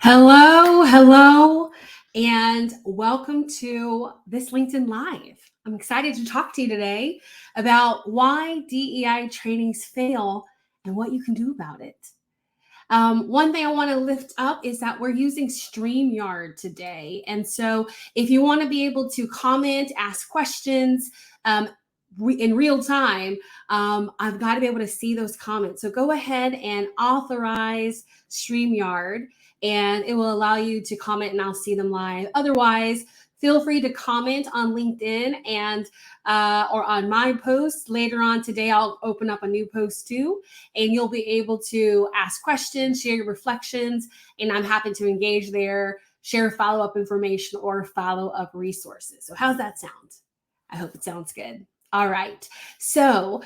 Hello, and welcome to this LinkedIn Live. I'm excited to talk to you today about why DEI trainings fail and what you can do about it. One thing I want to lift up is that we're using StreamYard today. And so if you want to be able to comment, ask questions, in real time, I've got to be able to see those comments. So go ahead and authorize StreamYard, and it will allow you to comment and I'll see them live. Otherwise, feel free to comment on LinkedIn and or on my post. Later on today, I'll open up a new post too, and you'll be able to ask questions, share your reflections, and I'm happy to engage there, share follow-up information or follow-up resources. So how's that sound? I hope it sounds good. All right, so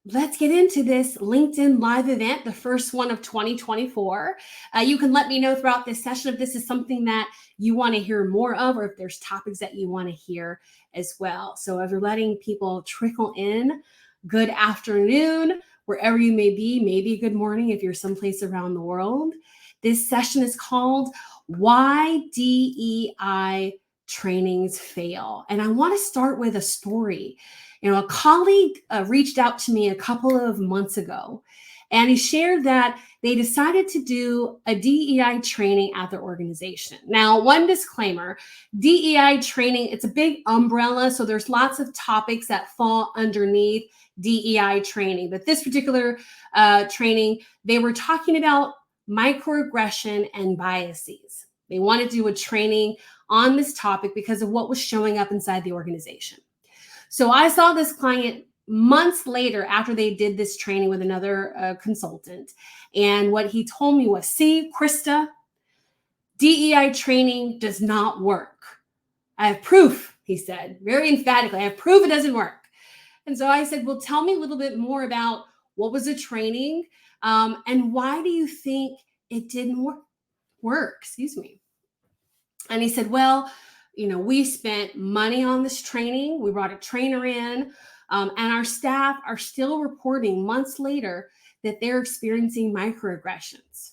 let's get into this LinkedIn Live event, the first one of 2024. You can let me know throughout this session if this is something that you want to hear more of, or if there's topics that you want to hear as well. So as we're letting people trickle in, good afternoon, wherever you may be, maybe good morning if you're someplace around the world. This session is called Why DEI Trainings Fail. And I want to start with a story. A colleague reached out to me a couple of months ago, and he shared that they decided to do a DEI training at their organization. Now, one disclaimer, DEI training, it's a big umbrella, so there's lots of topics that fall underneath DEI training. But this particular training, they were talking about microaggression and biases. They wanted to do a training on this topic because of what was showing up inside the organization. So I saw this client months later after they did this training with another consultant. And what he told me was, see, Krista, DEI training does not work. I have proof, he said, very emphatically. I have proof it doesn't work. And so I said, well, tell me a little bit more about what was the training and why do you think it didn't work? Excuse me. And he said, well, we spent money on this training. We brought a trainer in, and our staff are still reporting months later that they're experiencing microaggressions.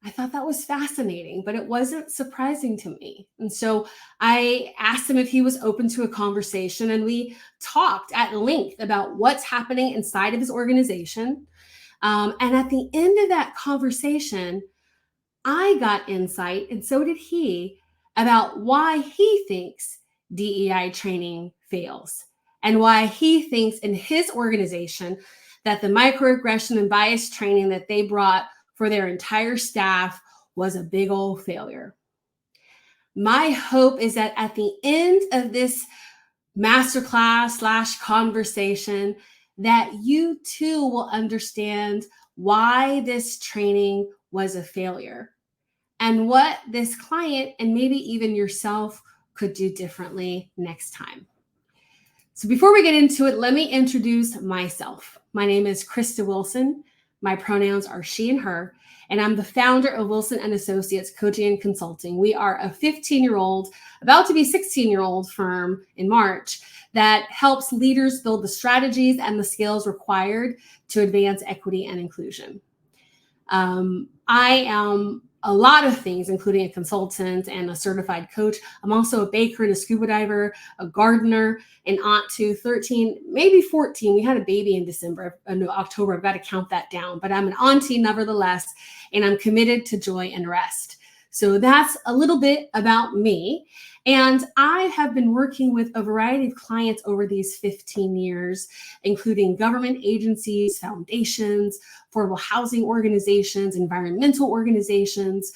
I thought that was fascinating, but it wasn't surprising to me. And so I asked him if he was open to a conversation, and we talked at length about what's happening inside of his organization. And at the end of that conversation, I got insight, and so did he, about why he thinks DEI training fails and why he thinks in his organization that the microaggression and bias training that they brought for their entire staff was a big old failure. My hope is that at the end of this masterclass / conversation, that you too will understand why this training was a failure and what this client and maybe even yourself could do differently next time. So before we get into it, let me introduce myself. My name is Krista Wilson. My pronouns are she and her, and I'm the founder of Wilson & Associates Coaching and Consulting. We are a 15-year-old, about to be 16-year-old firm in March that helps leaders build the strategies and the skills required to advance equity and inclusion. I am a lot of things, including a consultant and a certified coach. I'm also a baker and a scuba diver, a gardener, an aunt to 13, maybe 14. We had a baby in October. I've got to count that down, but I'm an auntie nevertheless, and I'm committed to joy and rest. So that's a little bit about me. And I have been working with a variety of clients over these 15 years, including government agencies, foundations, affordable housing organizations, environmental organizations,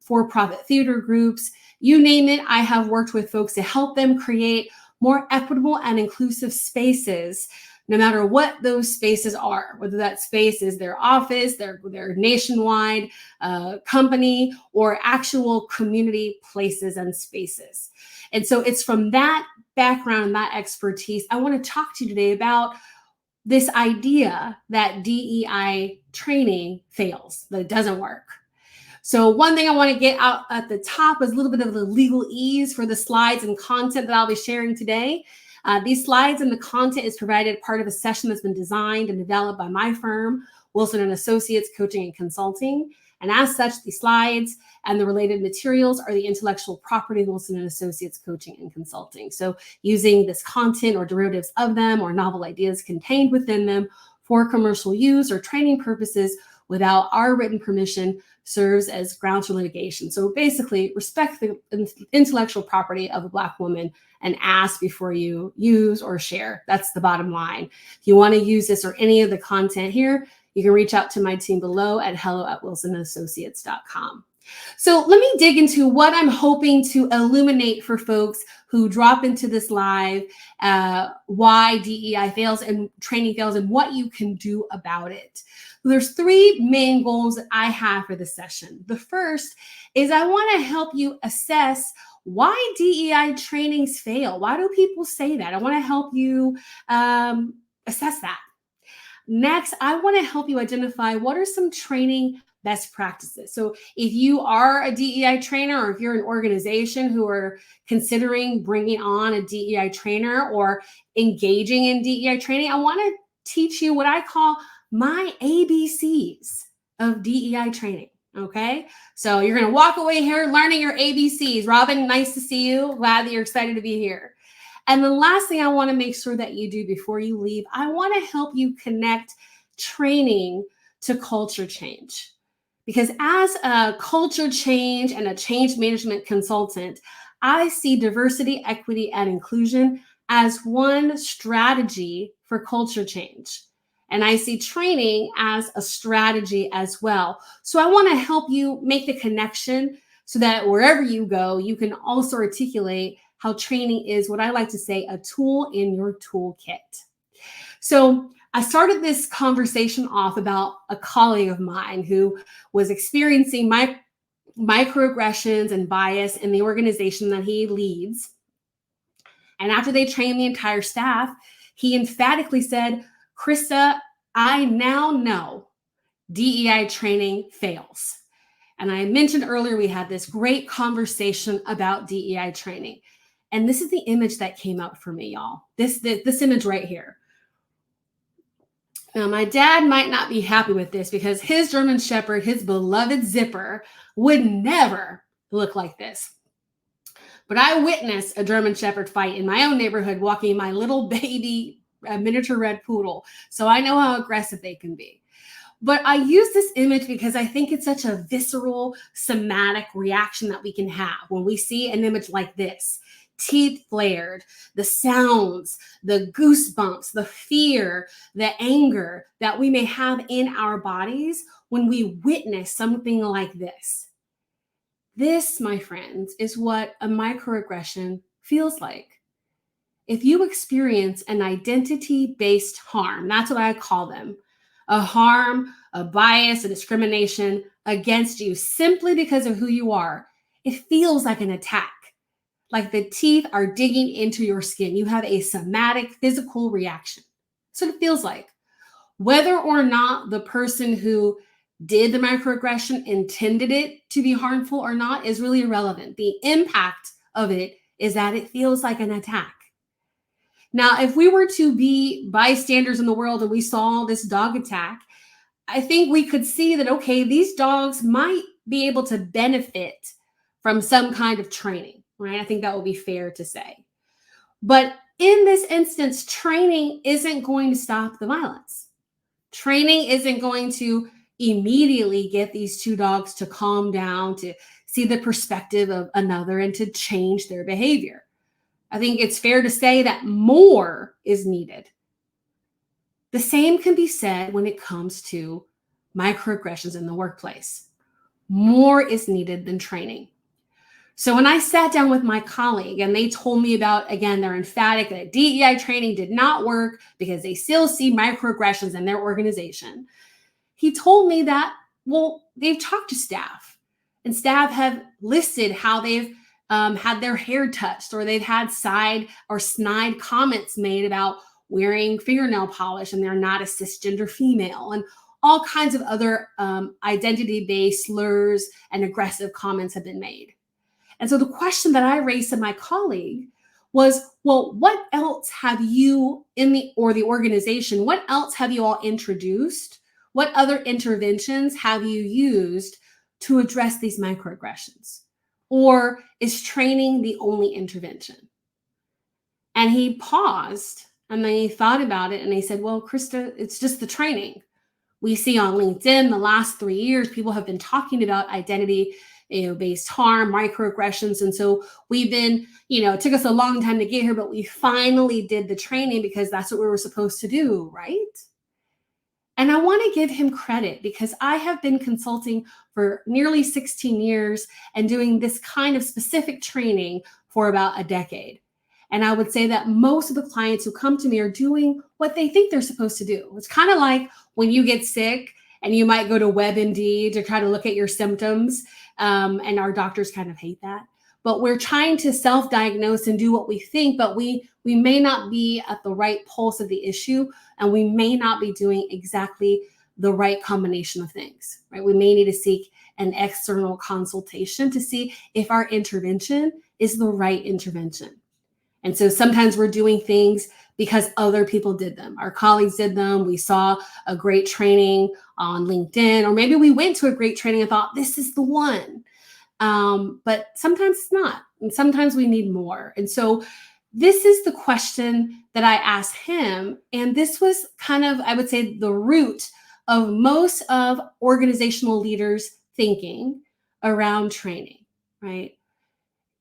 for-profit theater groups, you name it. I have worked with folks to help them create more equitable and inclusive spaces, no matter what those spaces are, whether that space is their office, their nationwide company, or actual community places and spaces. And so it's from that background and that expertise, I want to talk to you today about this idea that DEI training fails, that it doesn't work. So one thing I want to get out at the top is a little bit of the legalese for the slides and content that I'll be sharing today. These slides and the content is provided part of a session that's been designed and developed by my firm, Wilson & Associates Coaching and Consulting. And as such, the slides and the related materials are the intellectual property of Wilson and Associates Coaching and Consulting. So using this content or derivatives of them or novel ideas contained within them for commercial use or training purposes without our written permission serves as grounds for litigation. So basically, respect the intellectual property of a Black woman and ask before you use or share. That's the bottom line. If you want to use this or any of the content here, you can reach out to my team below at hello@wilsonassociates.com. So let me dig into what I'm hoping to illuminate for folks who drop into this live, why DEI fails and training fails and what you can do about it. There's three main goals that I have for this session. The first is I want to help you assess why DEI trainings fail. Why do people say that? I want to help you assess that. Next, I want to help you identify what are some training best practices. So if you are a DEI trainer or if you're an organization who are considering bringing on a DEI trainer or engaging in DEI training, I want to teach you what I call my ABCs of DEI training. Okay, so you're going to walk away here learning your ABCs. Robin, nice to see you. Glad that you're excited to be here. And the last thing I want to make sure that you do before you leave, I want to help you connect training to culture change. Because as a culture change and a change management consultant, I see diversity, equity, and inclusion as one strategy for culture change. And I see training as a strategy as well. So I want to help you make the connection so that wherever you go, you can also articulate how training is what I like to say, a tool in your toolkit. So I started this conversation off about a colleague of mine who was experiencing microaggressions and bias in the organization that he leads. And after they trained the entire staff, he emphatically said, "Krista, I now know DEI training fails." And I mentioned earlier, we had this great conversation about DEI training. And this is the image that came out for me, y'all. This image right here. Now, my dad might not be happy with this because his German Shepherd, his beloved Zipper, would never look like this. But I witnessed a German Shepherd fight in my own neighborhood walking my little baby miniature red poodle. So I know how aggressive they can be. But I use this image because I think it's such a visceral, somatic reaction that we can have when we see an image like this. Teeth flared, the sounds, the goosebumps, the fear, the anger that we may have in our bodies when we witness something like this. This, my friends, is what a microaggression feels like. If you experience an identity-based harm, that's what I call them, a harm, a bias, a discrimination against you simply because of who you are, it feels like an attack. Like the teeth are digging into your skin. You have a somatic physical reaction. So it feels like. Whether or not the person who did the microaggression intended it to be harmful or not is really irrelevant. The impact of it is that it feels like an attack. Now, if we were to be bystanders in the world and we saw this dog attack, I think we could see that, okay, these dogs might be able to benefit from some kind of training. Right? I think that would be fair to say. But in this instance, training isn't going to stop the violence. Training isn't going to immediately get these two dogs to calm down, to see the perspective of another, and to change their behavior. I think it's fair to say that more is needed. The same can be said when it comes to microaggressions in the workplace. More is needed than training. So when I sat down with my colleague and they told me about, again, they're emphatic that DEI training did not work because they still see microaggressions in their organization, he told me that, well, they've talked to staff and staff have listed how they've had their hair touched or they've had side or snide comments made about wearing fingernail polish and they're not a cisgender female and all kinds of other identity-based slurs and aggressive comments have been made. And so the question that I raised to my colleague was, well, what else have you the organization, what else have you all introduced? What other interventions have you used to address these microaggressions? Or is training the only intervention? And he paused and then he thought about it and he said, well, Krista, it's just the training. We see on LinkedIn the last 3 years, people have been talking about identity based harm, microaggressions. And so we've been, it took us a long time to get here, but we finally did the training because that's what we were supposed to do, right? And I want to give him credit because I have been consulting for nearly 16 years and doing this kind of specific training for about a decade. And I would say that most of the clients who come to me are doing what they think they're supposed to do. It's kind of like when you get sick and you might go to WebMD to try to look at your symptoms. And our doctors kind of hate that. But we're trying to self-diagnose and do what we think, but we may not be at the right pulse of the issue, and we may not be doing exactly the right combination of things, right? We may need to seek an external consultation to see if our intervention is the right intervention. And so sometimes we're doing things because other people did them. Our colleagues did them. We saw a great training on LinkedIn, or maybe we went to a great training and thought, this is the one. But sometimes it's not. And sometimes we need more. And so this is the question that I asked him. And this was kind of, I would say, the root of most of organizational leaders' thinking around training, right?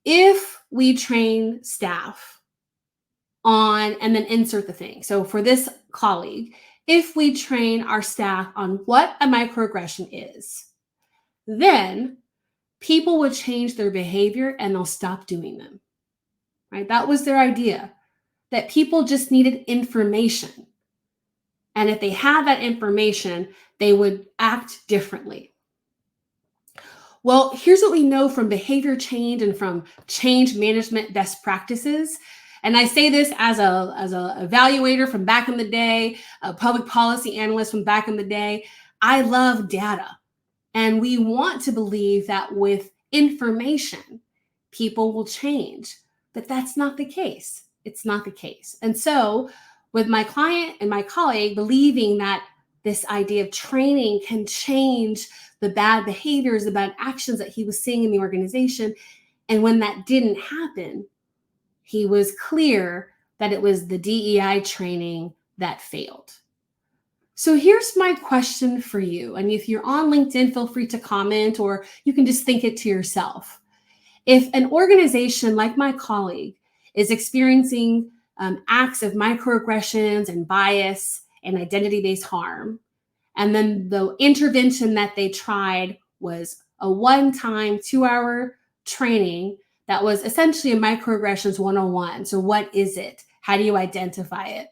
If we train staff on, and then insert the thing. So for this colleague, if we train our staff on what a microaggression is, then people would change their behavior and they'll stop doing them, right? That was their idea, that people just needed information. And if they had that information, they would act differently. Well, here's what we know from behavior change and from change management best practices. And I say this as a evaluator from back in the day, a public policy analyst from back in the day. I love data. And we want to believe that with information, people will change. But that's not the case. It's not the case. And so with my client and my colleague believing that this idea of training can change the bad behaviors, the bad actions that he was seeing in the organization. And when that didn't happen, he was clear that it was the DEI training that failed. So here's my question for you. And if you're on LinkedIn, feel free to comment, or you can just think it to yourself. If an organization like my colleague is experiencing acts of microaggressions and bias and identity-based harm, and then the intervention that they tried was a one-time 2-hour training that was essentially a microaggressions 101. So what is it? How do you identify it?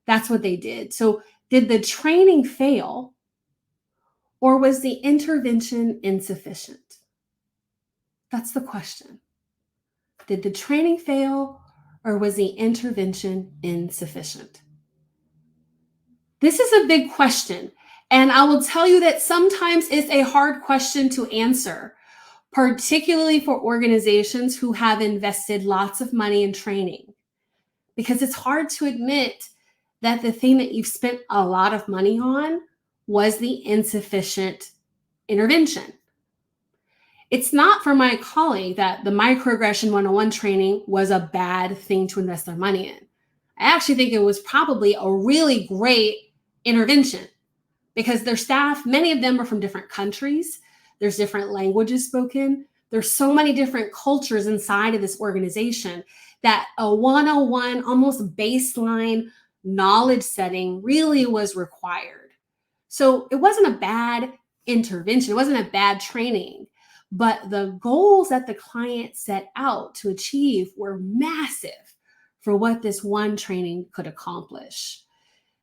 That's what they did. So did the training fail, or was the intervention insufficient? That's the question. Did the training fail, or was the intervention insufficient? This is a big question. And I will tell you that sometimes it's a hard question to answer, particularly for organizations who have invested lots of money in training, because it's hard to admit that the thing that you've spent a lot of money on was the insufficient intervention. It's not for my colleague that the microaggression 101 training was a bad thing to invest their money in. I actually think it was probably a really great intervention because their staff, many of them are from different countries. There's different languages spoken. There's so many different cultures inside of this organization that a 101, almost baseline knowledge setting really was required. So it wasn't a bad intervention. It wasn't a bad training, but the goals that the client set out to achieve were massive for what this one training could accomplish.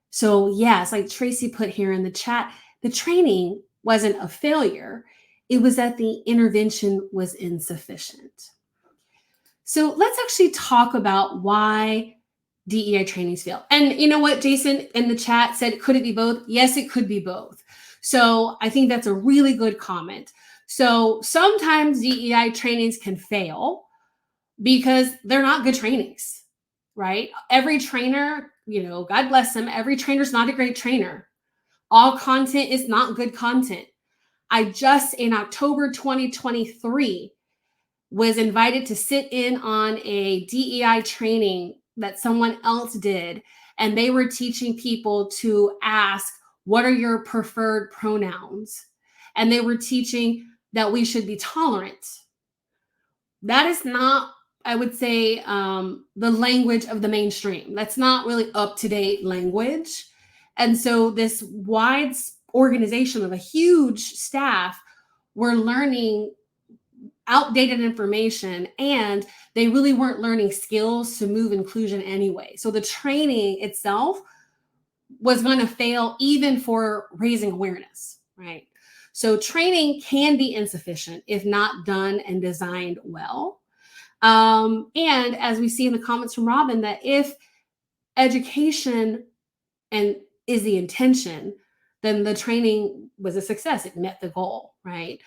So yes, like Tracy put here in the chat, the training wasn't a failure. It was that the intervention was insufficient. So let's actually talk about why DEI trainings fail. And you know what, Jason in the chat said, could it be both? Yes, it could be both. So I think that's a really good comment. So sometimes DEI trainings can fail because they're not good trainings, right? Every trainer, God bless them, every trainer is not a great trainer. All content is not good content. I just in October 2023 was invited to sit in on a DEI training that someone else did. And they were teaching people to ask, what are your preferred pronouns? And they were teaching that we should be tolerant. That is not, I would say, the language of the mainstream. That's not really up-to-date language. And so this wide organization of a huge staff were learning outdated information, and they really weren't learning skills to move inclusion anyway. So the training itself was going to fail even for raising awareness, right? So training can be insufficient if not done and designed well. And as we see in the comments from Robin, that if education and is the intention, then the training was a success. It met the goal, right?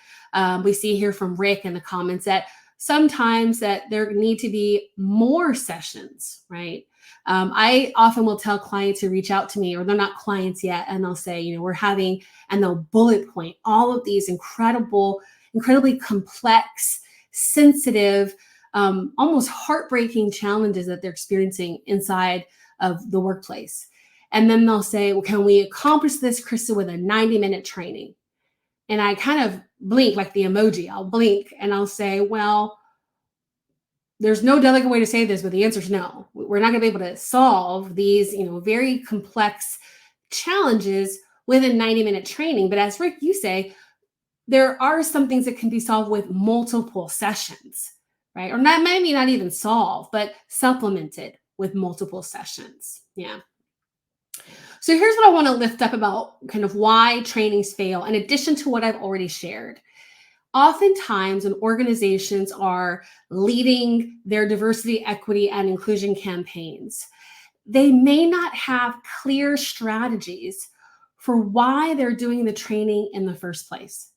We see here from Rick in the comments that sometimes that there need to be more sessions, right? I often will tell clients who reach out to me, or they're not clients yet, and they'll say, we're having, and they'll bullet point all of these incredibly complex, sensitive, almost heartbreaking challenges that they're experiencing inside of the workplace. And then they'll say, well, can we accomplish this, Krista, with a 90-minute training? And I kind of blink like the emoji. I'll blink and I'll say, well, there's no delicate way to say this, but the answer is no. We're not going to be able to solve these, very complex challenges with a 90-minute training. But as Rick, you say, there are some things that can be solved with multiple sessions, right? Or not, maybe not even solved, but supplemented with multiple sessions. Yeah. So here's what I want to lift up about kind of why trainings fail, in addition to what I've already shared. Oftentimes when organizations are leading their diversity, equity, and inclusion campaigns, they may not have clear strategies for why they're doing the training in the first place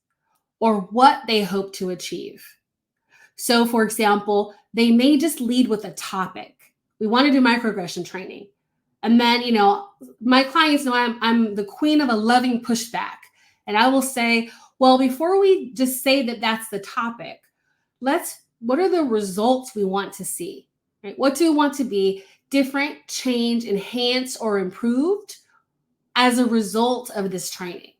or what they hope to achieve. So for example, they may just lead with a topic. We want to do microaggression training. And then, my clients know I'm the queen of a loving pushback. And I will say, well, before we just say that that's the topic, what are the results we want to see? Right? What do we want to be different, change, enhanced, or improved as a result of this training?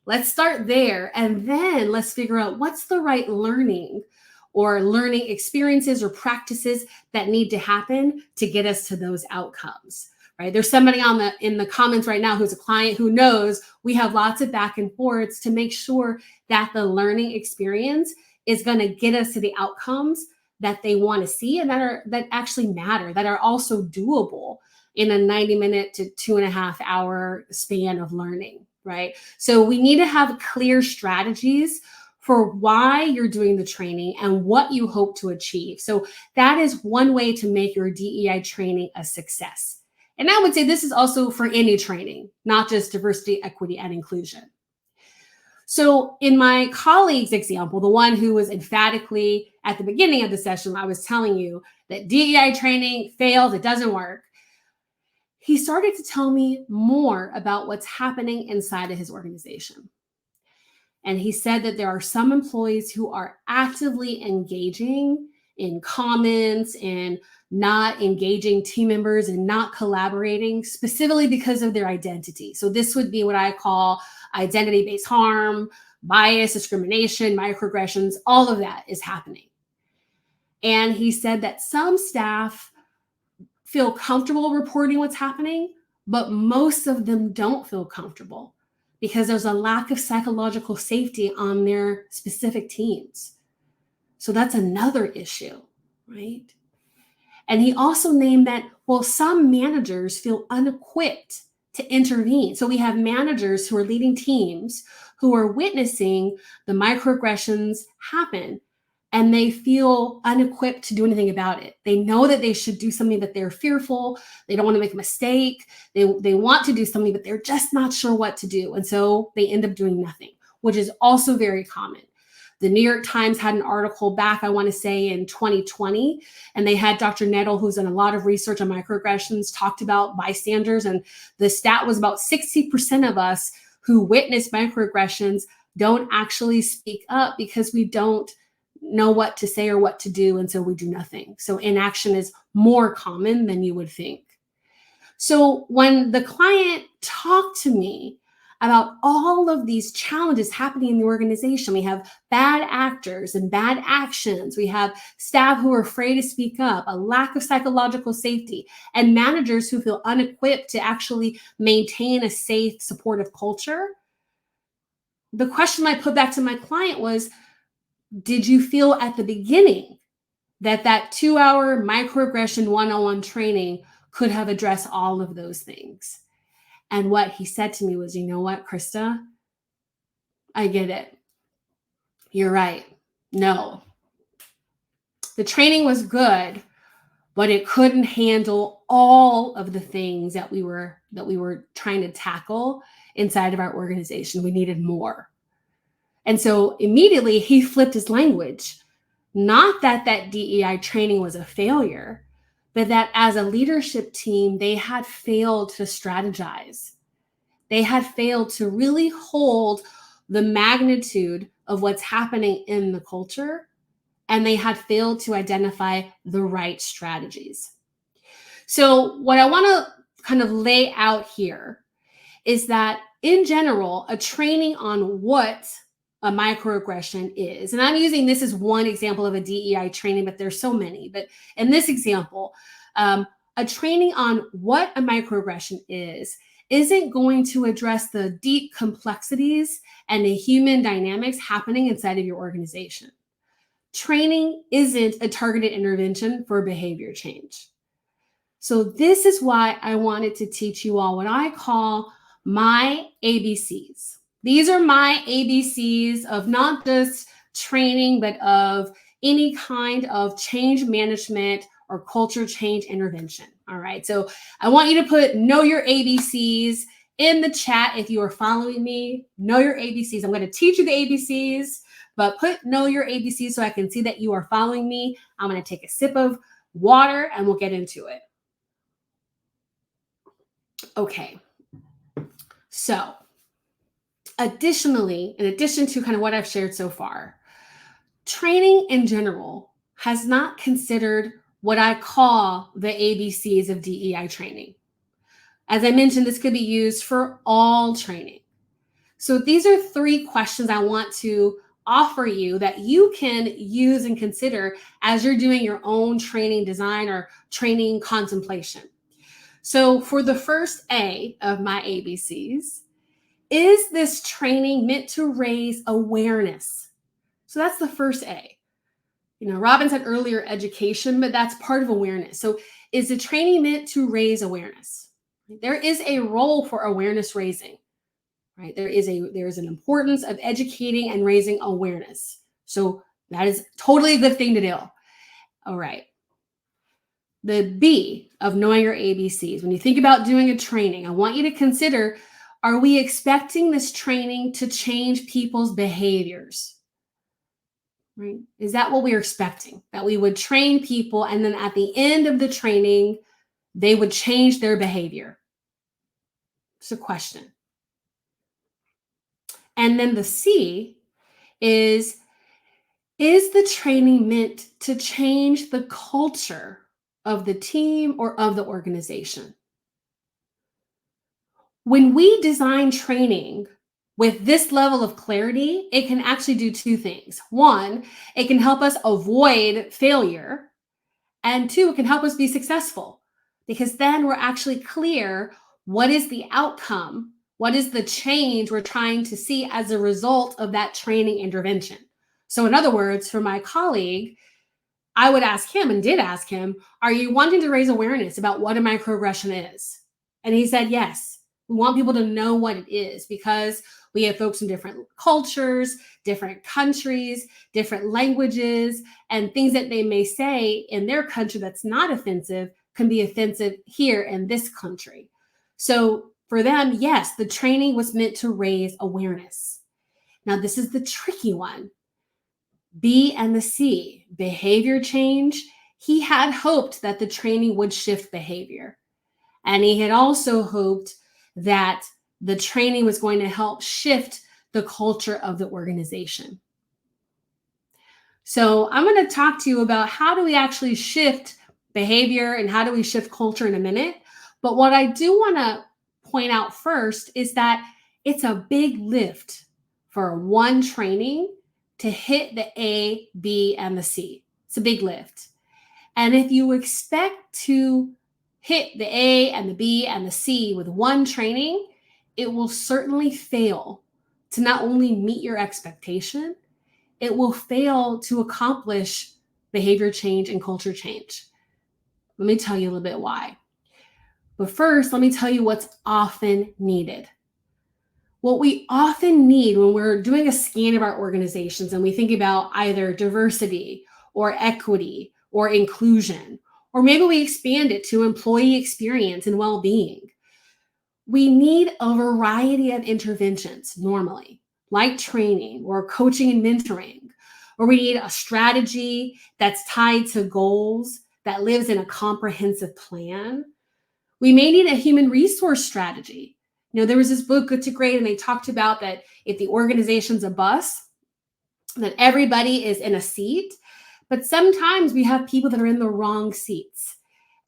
Let's start there. And then let's figure out what's the right learning or learning experiences or practices that need to happen to get us to those outcomes. Right? There's somebody in the comments right now who's a client who knows we have lots of back and forths to make sure that the learning experience is going to get us to the outcomes that they want to see and that actually matter, that are also doable in a 90-minute to 2.5-hour span of learning, right? So we need to have clear strategies for why you're doing the training and what you hope to achieve. So that is one way to make your DEI training a success. And I would say this is also for any training, not just diversity, equity, and inclusion. So in my colleague's example, the one who was emphatically at the beginning of the session, I was telling you that DEI training failed, it doesn't work. He started to tell me more about what's happening inside of his organization. And he said that there are some employees who are actively engaging in comments and not engaging team members and not collaborating specifically because of their identity. So this would be what I call identity-based harm, bias, discrimination, microaggressions, all of that is happening. And he said that some staff feel comfortable reporting what's happening, but most of them don't feel comfortable because there's a lack of psychological safety on their specific teams. So that's another issue, right? And he also named that, well, some managers feel unequipped to intervene. So we have managers who are leading teams who are witnessing the microaggressions happen, and they feel unequipped to do anything about it. They know that they should do something, but they're fearful. They don't want to make a mistake. They want to do something, but they're just not sure what to do. And so they end up doing nothing, which is also very common. The New York Times had an article back, I want to say in 2020, and they had Dr. Nettle, who's done a lot of research on microaggressions, talked about bystanders. And the stat was about 60% of us who witnessed microaggressions don't actually speak up because we don't know what to say or what to do, and so we do nothing. So inaction is more common than you would think. So when the client talked to me about all of these challenges happening in the organization, we have bad actors and bad actions. We have staff who are afraid to speak up, a lack of psychological safety, and managers who feel unequipped to actually maintain a safe, supportive culture. The question I put back to my client was, did you feel at the beginning that 2-hour microaggression one-on-one training could have addressed all of those things? And what he said to me was, you know what, Krista, I get it. You're right. No, the training was good, but it couldn't handle all of the things that we were trying to tackle inside of our organization. We needed more. And so immediately he flipped his language. Not that DEI training was a failure, but that as a leadership team, they had failed to strategize. They had failed to really hold the magnitude of what's happening in the culture, and they had failed to identify the right strategies. So what I want to kind of lay out here is that in general, a training on what a microaggression is, and I'm using this as one example of a DEI training, but there's so many. But in this example, a training on what a microaggression isn't going to address the deep complexities and the human dynamics happening inside of your organization. Training isn't a targeted intervention for behavior change. So this is why I wanted to teach you all what I call my ABCs. These are my ABCs of not just training, but of any kind of change management or culture change intervention. All right. So I want you to put know your ABCs in the chat if you are following me. Know your ABCs. I'm going to teach you the ABCs, but put know your ABCs so I can see that you are following me. I'm going to take a sip of water and we'll get into it. Okay. So additionally, in addition to kind of what I've shared so far, training in general has not considered what I call the ABCs of DEI training. As I mentioned, this could be used for all training. So these are 3 questions I want to offer you that you can use and consider as you're doing your own training design or training contemplation. So for the first A of my ABCs, is this training meant to raise awareness? So that's the first A. You know, Robin said earlier education, but that's part of awareness. So is the training meant to raise awareness? There is a role for awareness raising, right? There is an importance of educating and raising awareness. So that is totally a good thing to do. All right. The B of knowing your ABCs. When you think about doing a training, I want you to consider, are we expecting this training to change people's behaviors? Right? Is that what we're expecting? That we would train people and then at the end of the training, they would change their behavior? It's a question. And then the C is the training meant to change the culture of the team or of the organization? When we design training with this level of clarity, it can actually do 2 things. 1, it can help us avoid failure. And 2, it can help us be successful because then we're actually clear what is the outcome, what is the change we're trying to see as a result of that training intervention. So in other words, for my colleague, I would ask him and did ask him, are you wanting to raise awareness about what a microaggression is? And he said, yes. We want people to know what it is because we have folks in different cultures, different countries, different languages, and things that they may say in their country that's not offensive can be offensive here in this country. So for them, yes, the training was meant to raise awareness. Now, this is the tricky one. B and the C, behavior change. He had hoped that the training would shift behavior. And he had also hoped that the training was going to help shift the culture of the organization. So I'm going to talk to you about how do we actually shift behavior and how do we shift culture in a minute. But what I do want to point out first is that it's a big lift for one training to hit the A, B, and the C. It's a big lift. And if you expect to hit the A and the B and the C with one training, it will certainly fail to not only meet your expectation, it will fail to accomplish behavior change and culture change. Let me tell you a little bit why. But first, let me tell you what's often needed. What we often need when we're doing a scan of our organizations and we think about either diversity or equity or inclusion, or maybe we expand it to employee experience and well-being, we need a variety of interventions normally, like training or coaching and mentoring, or we need a strategy that's tied to goals that lives in a comprehensive plan. We may need a human resource strategy. There was this book, Good to Great, and they talked about that if the organization's a bus, that everybody is in a seat, but sometimes we have people that are in the wrong seats.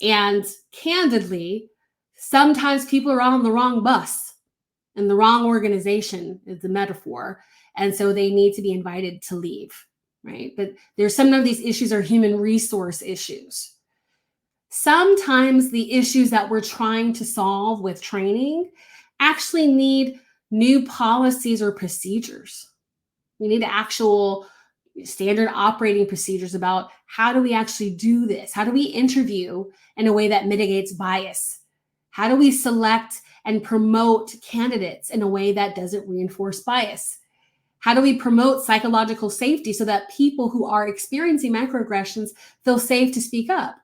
And candidly, sometimes people are on the wrong bus and the wrong organization is the metaphor. And so they need to be invited to leave, right? But there's some of these issues are human resource issues. Sometimes the issues that we're trying to solve with training actually need new policies or procedures. We need actual standard operating procedures about how do we actually do this? How do we interview in a way that mitigates bias? How do we select and promote candidates in a way that doesn't reinforce bias? How do we promote psychological safety so that people who are experiencing microaggressions feel safe to speak up?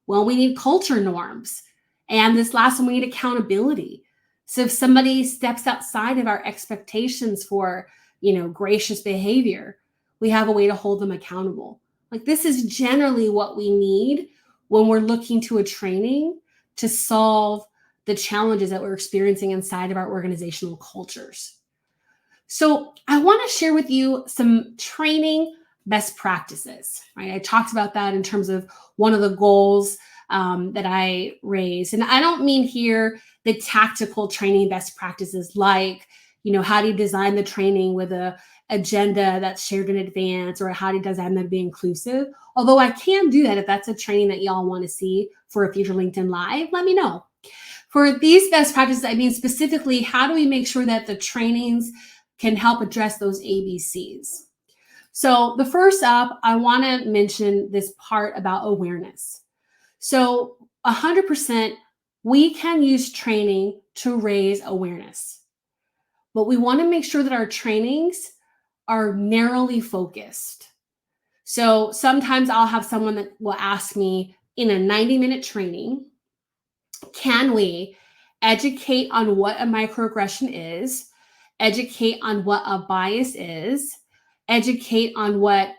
Well, we need culture norms. And this last one, we need accountability. So if somebody steps outside of our expectations for, gracious behavior, we have a way to hold them accountable. Like, this is generally what we need when we're looking to a training to solve the challenges that we're experiencing inside of our organizational cultures. So I want to share with you some training best practices, right? I talked about that in terms of one of the goals that I raised. And I don't mean here the tactical training best practices like, how do you design the training with a agenda that's shared in advance, or how do you design them to be inclusive? Although I can do that if that's a training that y'all want to see for a future LinkedIn Live, let me know. For these best practices, I mean specifically, how do we make sure that the trainings can help address those ABCs? So the first up, I want to mention this part about awareness. So 100%, we can use training to raise awareness. But we want to make sure that our trainings are narrowly focused. So sometimes I'll have someone that will ask me in a 90-minute training, can we educate on what a microaggression is, educate on what a bias is, educate on what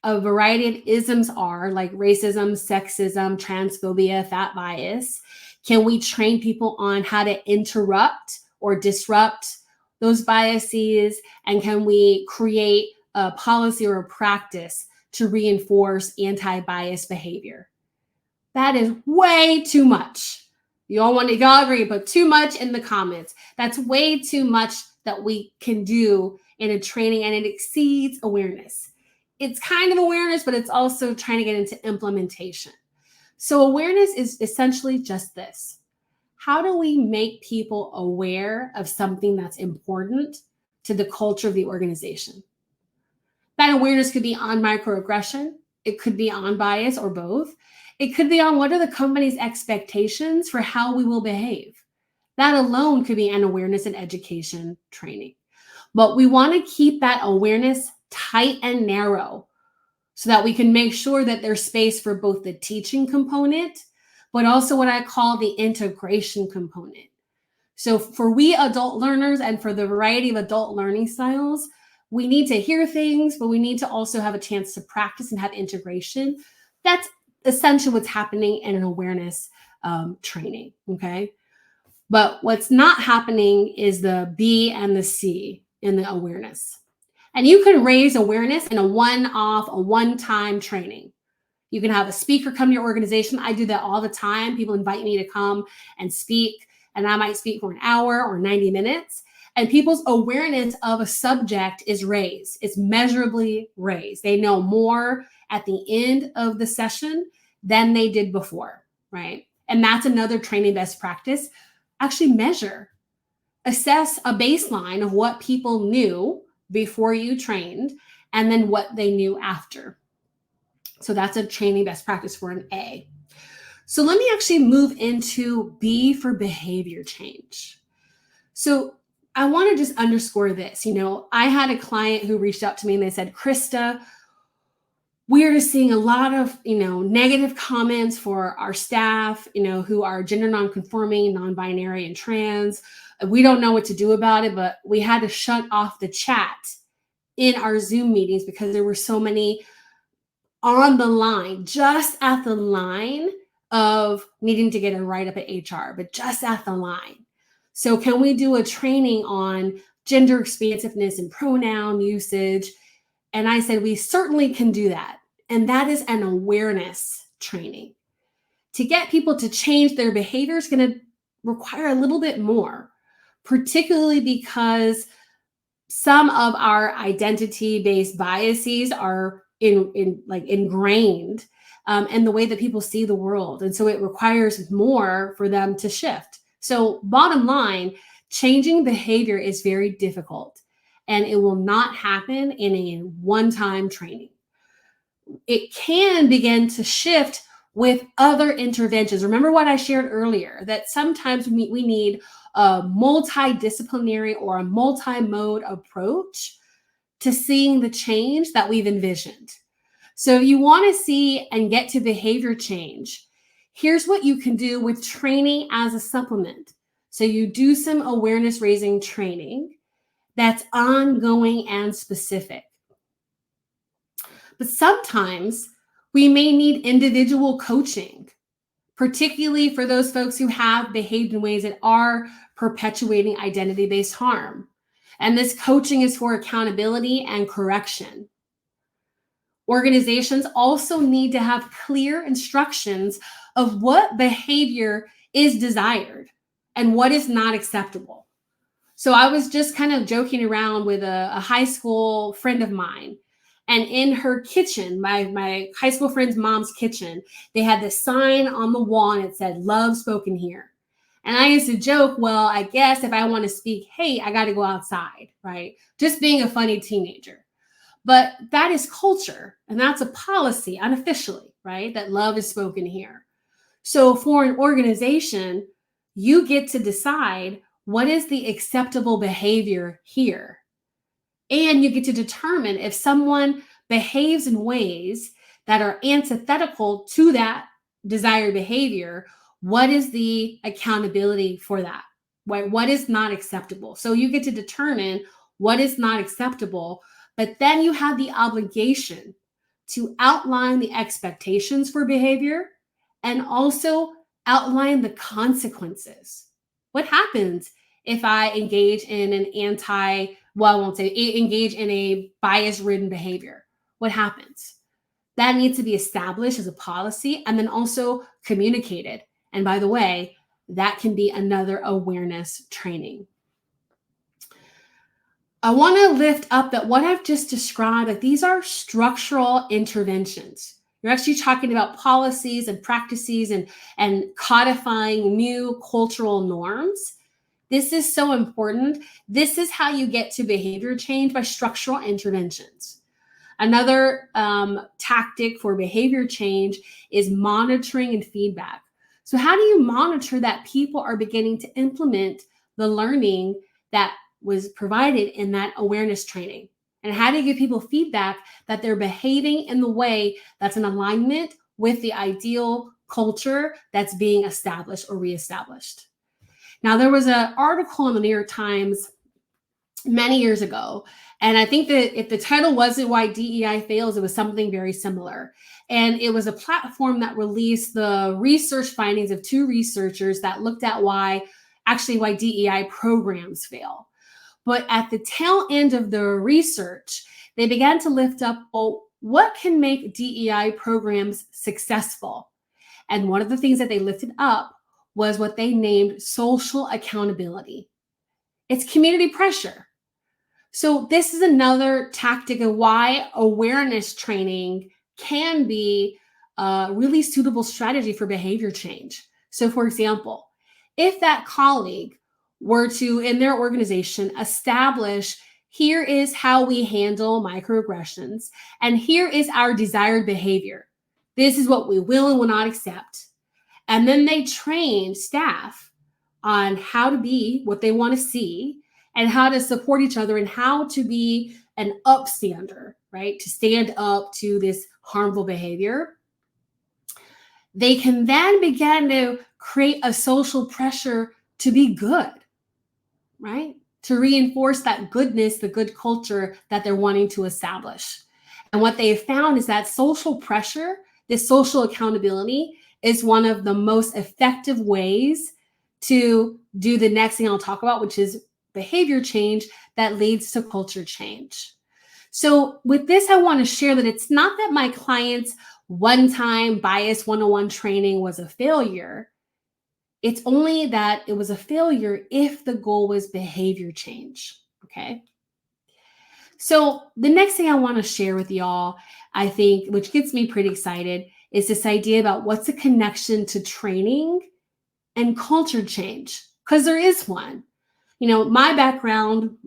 a variety of isms are, like racism, sexism, transphobia, fat bias? Can we train people on how to interrupt or disrupt those biases? And can we create a policy or a practice to reinforce anti-bias behavior? That is way too much. Y'all agree, but too much in the comments. That's way too much that we can do in a training, and it exceeds awareness. It's kind of awareness, but it's also trying to get into implementation. So awareness is essentially just this. How do we make people aware of something that's important to the culture of the organization? That awareness could be on microaggression. It could be on bias, or both. It could be on what are the company's expectations for how we will behave. That alone could be an awareness and education training. But we want to keep that awareness tight and narrow so that we can make sure that there's space for both the teaching component, but also what I call the integration component. So for we adult learners and for the variety of adult learning styles, we need to hear things, but we need to also have a chance to practice and have integration. That's essentially what's happening in an awareness training, okay? But what's not happening is the B and the C. in the awareness. And you can raise awareness in a one-off, a one-time training. You can have a speaker come to your organization. I do that all the time. People invite me to come and speak, and I might speak for an hour or 90 minutes. And people's awareness of a subject is raised. It's measurably raised. They know more at the end of the session than they did before, right? And that's another training best practice. Actually measure, assess a baseline of what people knew before you trained and then what they knew after. So that's a training best practice for an A. So let me actually move into B for behavior change. So I want to just underscore this. I had a client who reached out to me and they said, Krista, we're seeing a lot of, negative comments for our staff, who are gender nonconforming, non-binary, and trans. We don't know what to do about it, but we had to shut off the chat in our Zoom meetings because there were so many on the line, just at the line of needing to get a write-up at HR, but just at the line. So can we do a training on gender expansiveness and pronoun usage? And I said, we certainly can do that. And that is an awareness training. To get people to change their behavior is going to require a little bit more, particularly because some of our identity-based biases are ingrained in the way that people see the world. And so it requires more for them to shift. So bottom line, changing behavior is very difficult and it will not happen in a one-time training. It can begin to shift with other interventions. Remember what I shared earlier, that sometimes we need a multidisciplinary or a multi-mode approach to seeing the change that we've envisioned. So you want to see and get to behavior change. Here's what you can do with training as a supplement. So you do some awareness raising training that's ongoing and specific. But sometimes we may need individual coaching, particularly for those folks who have behaved in ways that are perpetuating identity-based harm. And this coaching is for accountability and correction. Organizations also need to have clear instructions of what behavior is desired and what is not acceptable. So I was just kind of joking around with a high school friend of mine. And in her kitchen, my high school friend's mom's kitchen, they had this sign on the wall and it said, "Love spoken here." And I used to joke, well, I guess if I want to speak hate, I got to go outside, right? Just being a funny teenager. But that is culture. And that's a policy unofficially, right? That love is spoken here. So for an organization, you get to decide what is the acceptable behavior here. And you get to determine if someone behaves in ways that are antithetical to that desired behavior, what is the accountability for that? What is not acceptable? So you get to determine what is not acceptable, but then you have the obligation to outline the expectations for behavior and also outline the consequences. What happens if I engage in engage in a bias-ridden behavior? What happens? That needs to be established as a policy and then also communicated. And by the way, that can be another awareness training. I want to lift up that what I've just described, that these are structural interventions. You're actually talking about policies and practices and codifying new cultural norms. This is so important. This is how you get to behavior change, by structural interventions. Another tactic for behavior change is monitoring and feedback. So how do you monitor that people are beginning to implement the learning that was provided in that awareness training? And how do you give people feedback that they're behaving in the way that's in alignment with the ideal culture that's being established or reestablished? Now, there was an article in the New York Times many years ago, and I think that if the title wasn't "Why DEI Fails," it was something very similar. And it was a platform that released the research findings of two researchers that looked at why DEI programs fail. But at the tail end of the research, they began to lift up, well, what can make DEI programs successful? And one of the things that they lifted up was what they named social accountability. It's community pressure. So this is another tactic of why awareness training can be a really suitable strategy for behavior change. So for example, if that colleague were to, in their organization, establish here is how we handle microaggressions, and here is our desired behavior. This is what we will and will not accept. And then they train staff on how to be what they want to see and how to support each other and how to be an upstander, right? To stand up to this harmful behavior. They can then begin to create a social pressure to be good, right? To reinforce that goodness, the good culture that they're wanting to establish. And what they have found is that social pressure, this social accountability, is one of the most effective ways to do the next thing I'll talk about, which is behavior change that leads to culture change. So with this, I want to share that it's not that my client's one-time bias 101 training was a failure. It's only that it was a failure if the goal was behavior change, okay? So the next thing I want to share with y'all, I think, which gets me pretty excited, is this idea about what's the connection to training and culture change, because there is one. You know, my background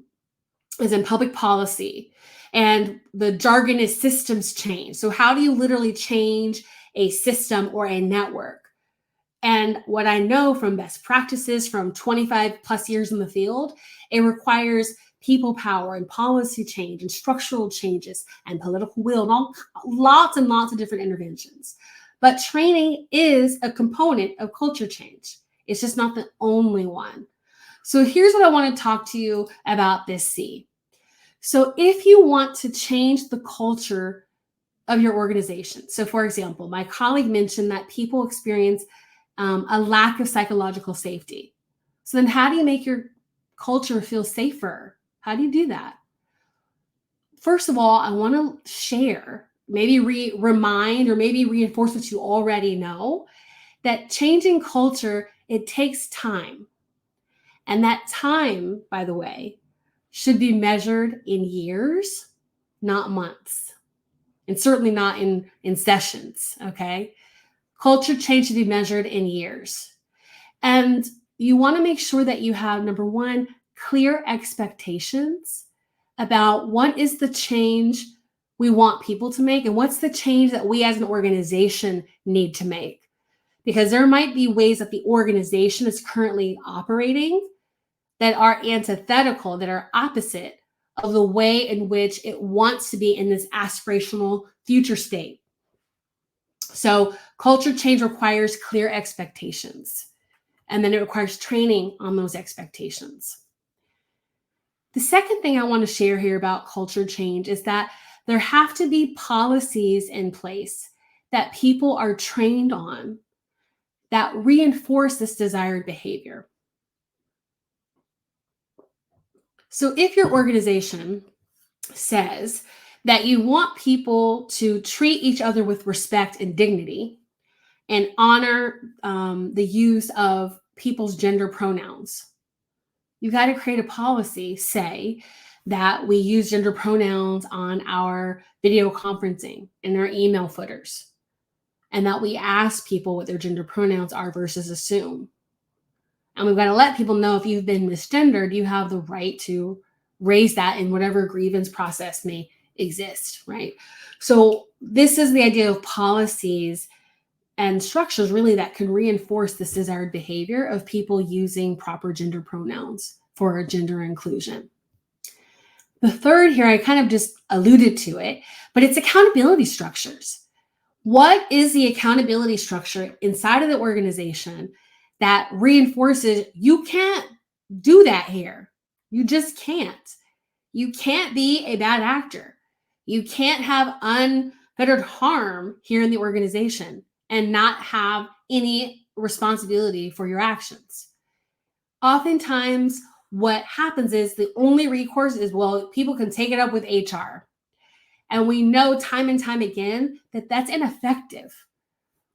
is in public policy, and the jargon is systems change. So how do you literally change a system or a network? And what I know from best practices from 25 plus years in the field, it requires people power and policy change and structural changes and political will and lots and lots of different interventions. But training is a component of culture change. It's just not the only one. So here's what I want to talk to you about this C. So if you want to change the culture of your organization, so for example, my colleague mentioned that people experience a lack of psychological safety. So then how do you make your culture feel safer? How do you do that? First of all, I want to share, maybe remind or maybe reinforce what you already know, that changing culture, it takes time. And that time, by the way, should be measured in years, not months, and certainly not in sessions, okay? Culture change should be measured in years. And you want to make sure that you have, number one, clear expectations about what is the change we want people to make and what's the change that we as an organization need to make. Because there might be ways that the organization is currently operating that are antithetical, that are opposite of the way in which it wants to be in this aspirational future state. So culture change requires clear expectations, and then it requires training on those expectations. The second thing I want to share here about culture change is that there have to be policies in place that people are trained on that reinforce this desired behavior. So if your organization says that you want people to treat each other with respect and dignity and honor the use of people's gender pronouns, you got to create a policy, say, that we use gender pronouns on our video conferencing and our email footers, and that we ask people what their gender pronouns are versus assume. And we've got to let people know if you've been misgendered, you have the right to raise that in whatever grievance process may exist, right? So this is the idea of policies and structures really that can reinforce this desired behavior of people using proper gender pronouns for gender inclusion. The third here, I kind of just alluded to it, but it's accountability structures. What is the accountability structure inside of the organization that reinforces you can't do that here? You just can't. You can't be a bad actor. You can't have unfettered harm here in the organization and not have any responsibility for your actions. Oftentimes, what happens is the only recourse is, well, people can take it up with HR. And we know time and time again that that's ineffective.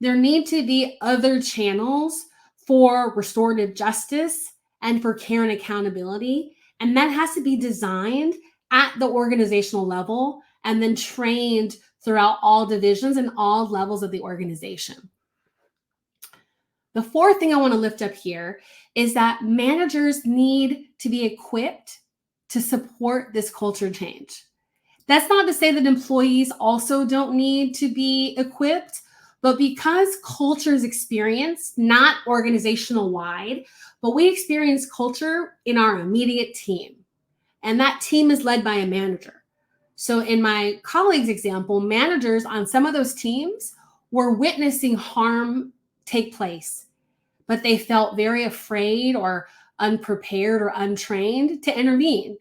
There need to be other channels for restorative justice and for care and accountability. And that has to be designed at the organizational level and then trained throughout all divisions and all levels of the organization. The fourth thing I want to lift up here is that managers need to be equipped to support this culture change. That's not to say that employees also don't need to be equipped, but because culture is experienced, not organizational wide, but we experience culture in our immediate team. And that team is led by a manager. So in my colleague's example, managers on some of those teams were witnessing harm take place, but they felt very afraid or unprepared or untrained to intervene.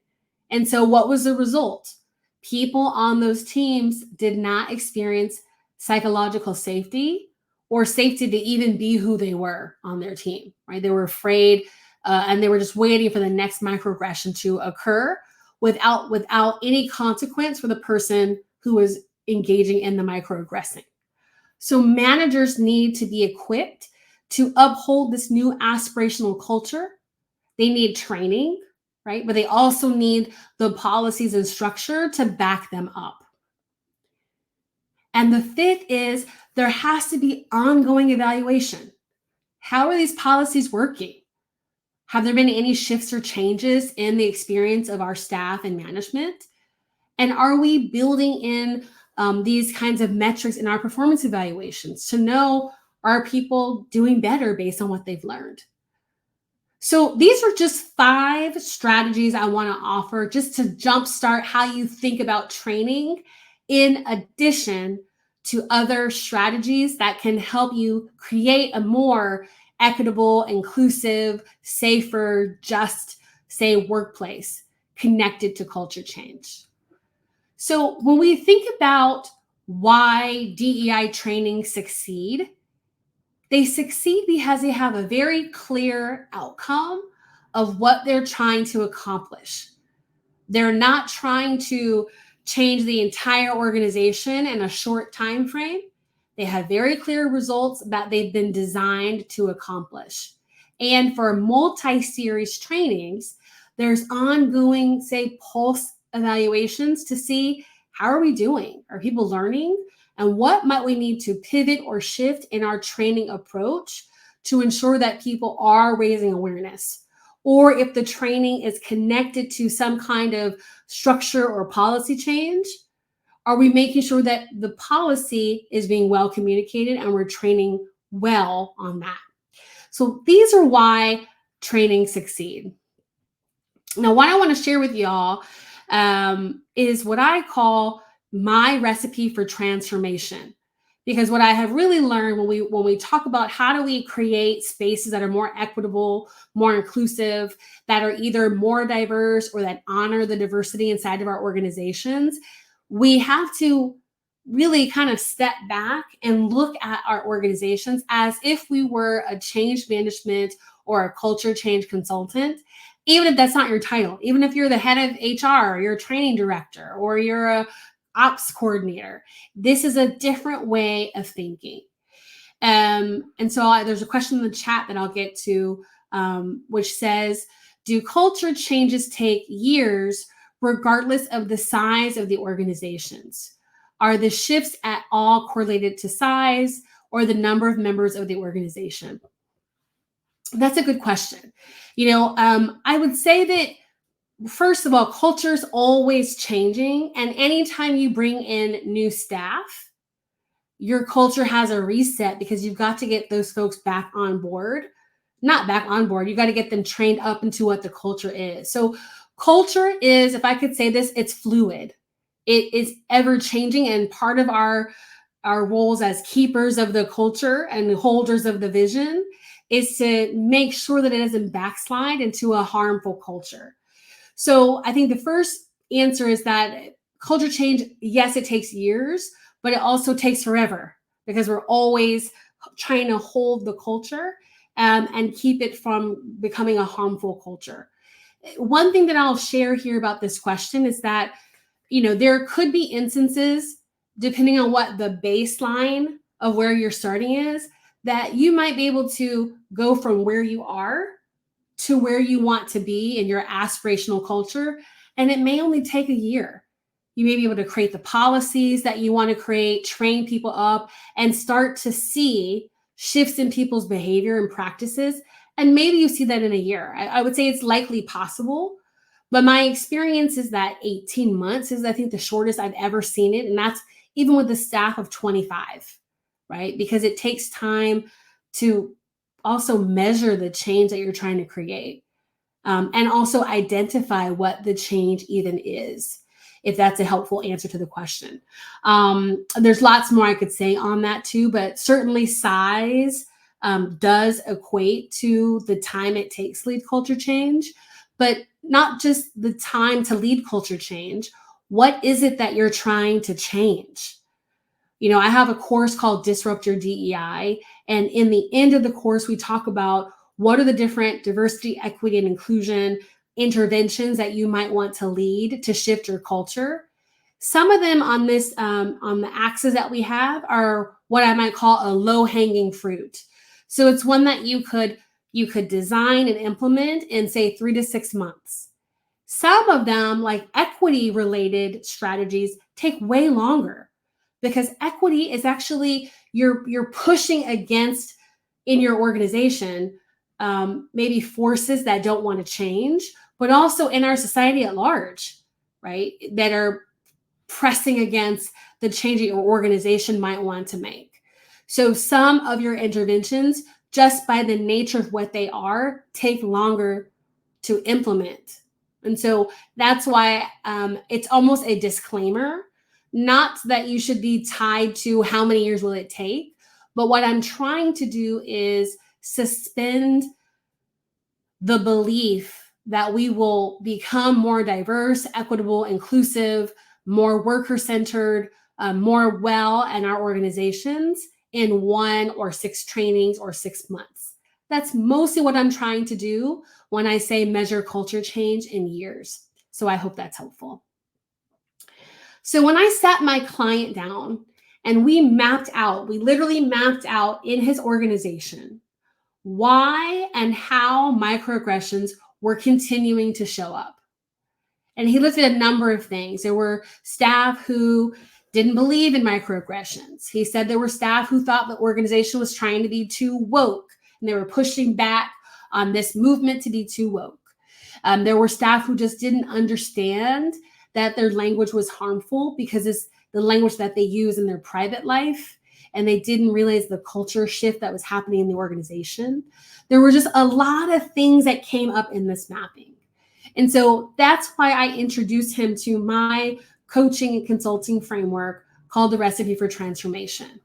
And so what was the result? People on those teams did not experience psychological safety or safety to even be who they were on their team, right? They were afraid and they were just waiting for the next microaggression to occur without any consequence for the person who was engaging in the microaggressing. So managers need to be equipped to uphold this new aspirational culture. They need training, right? But they also need the policies and structure to back them up. And the fifth is there has to be ongoing evaluation. How are these policies working? Have there been any shifts or changes in the experience of our staff and management? And are we building in these kinds of metrics in our performance evaluations to know, are people doing better based on what they've learned? So these are just 5 strategies I want to offer just to jumpstart how you think about training, in addition to other strategies that can help you create a more equitable, inclusive, safer, just, say, workplace connected to culture change. So when we think about why DEI training succeed, they succeed because they have a very clear outcome of what they're trying to accomplish. They're not trying to change the entire organization in a short time frame. They have very clear results that they've been designed to accomplish. And for multi-series trainings, there's ongoing, say, pulse evaluations to see how are we doing? Are people learning? And what might we need to pivot or shift in our training approach to ensure that people are raising awareness? Or if the training is connected to some kind of structure or policy change, are we making sure that the policy is being well communicated and we're training well on that? So these are why training succeed. Now, what I want to share with y'all is what I call my recipe for transformation. Because what I have really learned when we talk about how do we create spaces that are more equitable, more inclusive, that are either more diverse or that honor the diversity inside of our organizations, we have to really kind of step back and look at our organizations as if we were a change management or a culture change consultant, even if that's not your title, even if you're the head of HR, or you're a training director, or you're a ops coordinator. This is a different way of thinking. And so there's a question in the chat that I'll get to, which says, do culture changes take years regardless of the size of the organizations? Are the shifts at all correlated to size or the number of members of the organization? That's a good question. I would say that, first of all, culture is always changing. And anytime you bring in new staff, your culture has a reset because you've got to get those folks back on board. Not back on board. You got to get them trained up into what the culture is. So culture is, if I could say this, it's fluid. It is ever changing. And part of our roles as keepers of the culture and holders of the vision is to make sure that it doesn't backslide into a harmful culture. So I think the first answer is that culture change, yes, it takes years, but it also takes forever because we're always trying to hold the culture and keep it from becoming a harmful culture. One thing that I'll share here about this question is that, there could be instances, depending on what the baseline of where you're starting is, that you might be able to go from where you are to where you want to be in your aspirational culture. And it may only take a year. You may be able to create the policies that you want to create, train people up, and start to see shifts in people's behavior and practices. And maybe you see that in a year. I would say it's likely possible. But my experience is that 18 months is, I think, the shortest I've ever seen it. And that's even with the staff of 25, right? Because it takes time to also measure the change that you're trying to create, and also identify what the change even is, if that's a helpful answer to the question. There's lots more I could say on that too, but certainly size does equate to the time it takes to lead culture change, but not just the time to lead culture change. What is it that you're trying to change? I have a course called Disrupt Your DEI. And in the end of the course, we talk about what are the different diversity, equity, and inclusion interventions that you might want to lead to shift your culture. Some of them on this, on the axis that we have, are what I might call a low-hanging fruit. So it's one that you could design and implement in, say, 3 to 6 months. Some of them, like equity-related strategies, take way longer, because equity is actually you're pushing against in your organization, maybe forces that don't want to change, but also in our society at large, right, that are pressing against the change that your organization might want to make. So some of your interventions, just by the nature of what they are, take longer to implement. And so that's why it's almost a disclaimer, not that you should be tied to how many years will it take, but what I'm trying to do is suspend the belief that we will become more diverse, equitable, inclusive, more worker-centered, more well in our organizations in 1 or 6 trainings or 6 months. That's mostly what I'm trying to do when I say measure culture change in years. So I hope that's helpful. So when I sat my client down and we literally mapped out in his organization why and how microaggressions were continuing to show up. And he looked at a number of things. There were staff who didn't believe in microaggressions. He said there were staff who thought the organization was trying to be too woke, and they were pushing back on this movement to be too woke. There were staff who just didn't understand that their language was harmful because it's the language that they use in their private life, and they didn't realize the culture shift that was happening in the organization. There were just a lot of things that came up in this mapping. And so that's why I introduced him to my coaching and consulting framework called the Recipe for Transformation.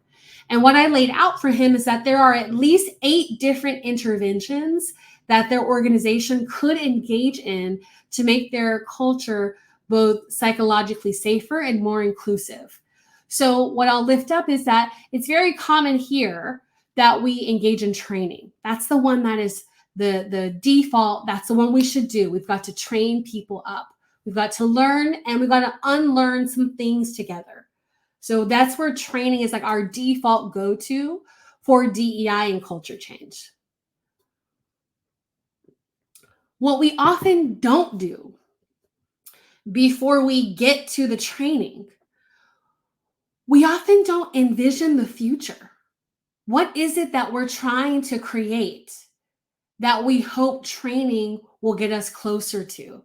And what I laid out for him is that there are at least 8 different interventions that their organization could engage in to make their culture both psychologically safer and more inclusive. So what I'll lift up is that it's very common here that we engage in training. That's the one that is the default. That's the one we should do. We've got to train people up. We've got to learn, and we've got to unlearn some things together. So that's where training is like our default go-to for DEI and culture change. What we often don't do before we get to the training, we often don't envision the future. What is it that we're trying to create that we hope training will get us closer to?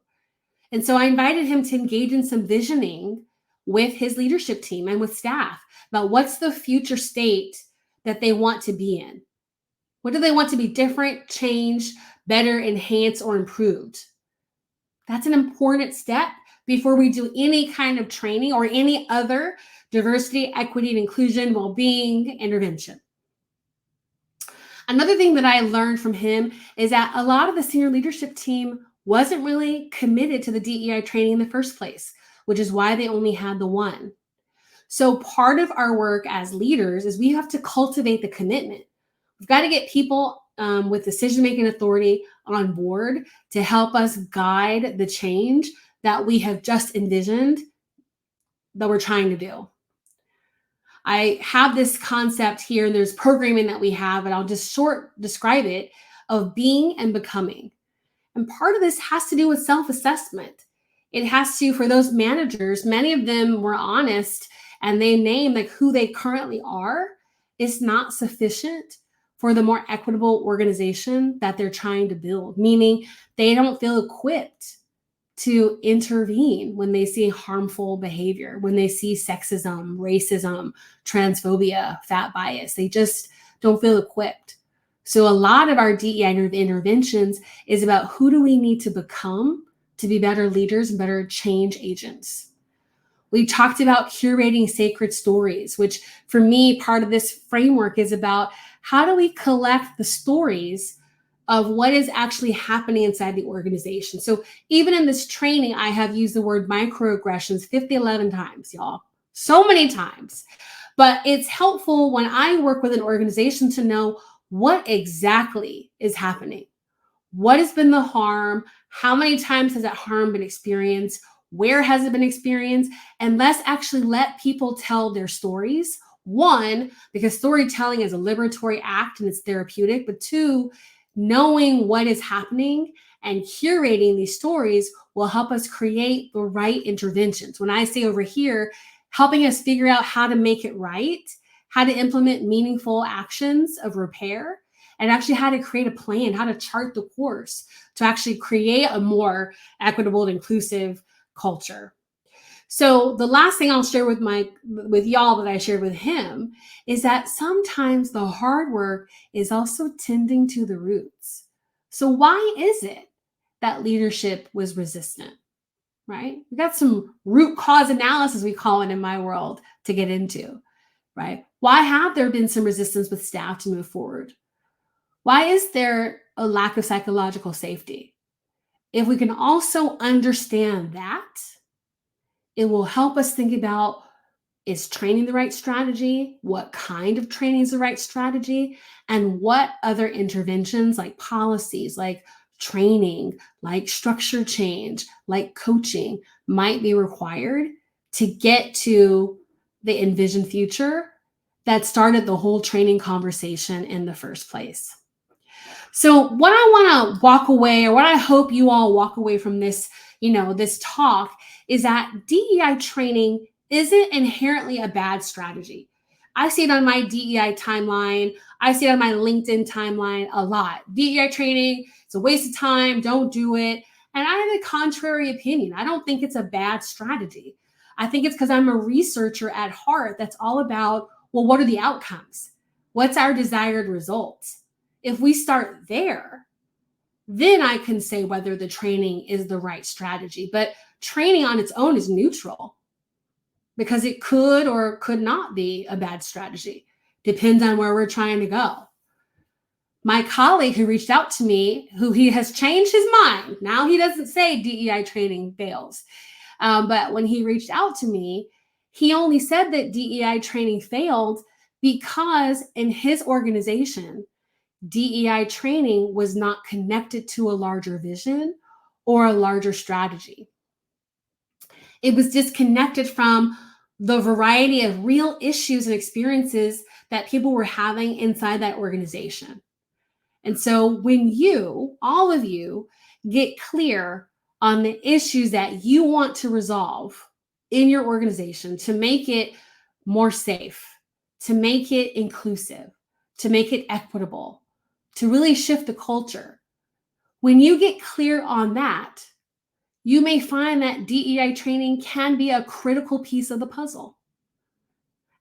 And so I invited him to engage in some visioning with his leadership team and with staff about what's the future state that they want to be in. What do they want to be different, changed, better, enhanced, or improved? That's an important step before we do any kind of training or any other diversity, equity, and inclusion, well-being intervention. Another thing that I learned from him is that a lot of the senior leadership team wasn't really committed to the DEI training in the first place, which is why they only had the one. So part of our work as leaders is we have to cultivate the commitment. We've got to get people with decision-making authority on board to help us guide the change that we have just envisioned that we're trying to do. I have this concept here, and there's programming that we have, and I'll just short describe it, of being and becoming. And part of this has to do with self-assessment. It has to, for those managers, many of them were honest and they name like who they currently are is not sufficient for the more equitable organization that they're trying to build, meaning they don't feel equipped to intervene when they see harmful behavior, when they see sexism, racism, transphobia, fat bias. They just don't feel equipped. So a lot of our DEI interventions is about who do we need to become to be better leaders and better change agents. We talked about curating sacred stories, which for me, part of this framework is about how do we collect the stories of what is actually happening inside the organization. So even in this training, I have used the word microaggressions 11 times, y'all. So many times. But it's helpful when I work with an organization to know what exactly is happening. What has been the harm? How many times has that harm been experienced? Where has it been experienced? And let's actually let people tell their stories. One, because storytelling is a liberatory act and it's therapeutic. But two, knowing what is happening and curating these stories will help us create the right interventions. When I say over here, helping us figure out how to make it right, how to implement meaningful actions of repair, and actually how to create a plan, how to chart the course to actually create a more equitable and inclusive culture. So the last thing I'll share with y'all that I shared with him is that sometimes the hard work is also tending to the roots. So why is it that leadership was resistant, right? We got some root cause analysis, we call it in my world, to get into, right? Why have there been some resistance with staff to move forward? Why is there a lack of psychological safety? If we can also understand that, it will help us think about, is training the right strategy? What kind of training is the right strategy? And what other interventions like policies, like training, like structure change, like coaching might be required to get to the envisioned future that started the whole training conversation in the first place. So what I want to walk away, or what I hope you all walk away from this, this talk, is that DEI training isn't inherently a bad strategy. I see it on my DEI timeline. I see it on my LinkedIn timeline a lot. DEI training, it's a waste of time. Don't do it. And I have a contrary opinion. I don't think it's a bad strategy. I think it's because I'm a researcher at heart that's all about, well, what are the outcomes? What's our desired results? If we start there, then I can say whether the training is the right strategy. But training on its own is neutral because it could or could not be a bad strategy. Depends on where we're trying to go. My colleague who reached out to me, who he has changed his mind. Now he doesn't say DEI training fails. But when he reached out to me, he only said that DEI training failed because in his organization, DEI training was not connected to a larger vision or a larger strategy. It was disconnected from the variety of real issues and experiences that people were having inside that organization. And so when you, all of you, get clear on the issues that you want to resolve in your organization to make it more safe, to make it inclusive, to make it equitable, to really shift the culture. When you get clear on that, you may find that DEI training can be a critical piece of the puzzle.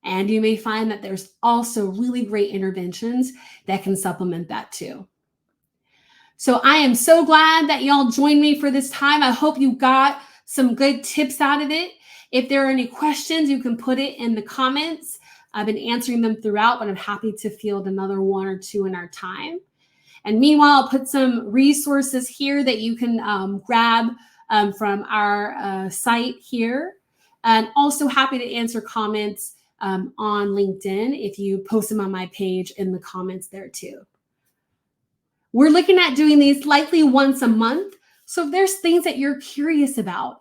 And you may find that there's also really great interventions that can supplement that too. So I am so glad that y'all joined me for this time. I hope you got some good tips out of it. If there are any questions, you can put it in the comments. I've been answering them throughout, but I'm happy to field another one or two in our time. And meanwhile, I'll put some resources here that you can grab from our site here. And also happy to answer comments on LinkedIn if you post them on my page in the comments there too. We're looking at doing these likely once a month. So if there's things that you're curious about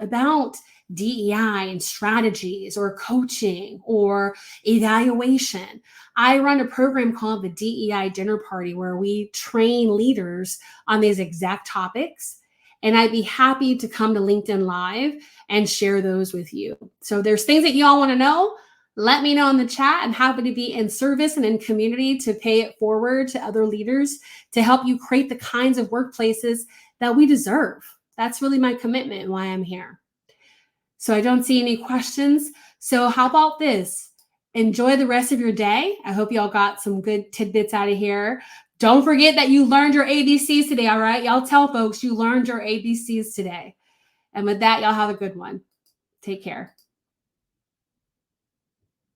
DEI and strategies or coaching or evaluation, I run a program called the DEI Dinner Party where we train leaders on these exact topics. And I'd be happy to come to LinkedIn Live and share those with you. So there's things that you all want to know. Let me know in the chat. I'm happy to be in service and in community to pay it forward to other leaders to help you create the kinds of workplaces that we deserve. That's really my commitment and why I'm here. So I don't see any questions. So how about this? Enjoy the rest of your day. I hope y'all got some good tidbits out of here. Don't forget that you learned your ABCs today, all right? Y'all tell folks you learned your ABCs today. And with that, y'all have a good one. Take care.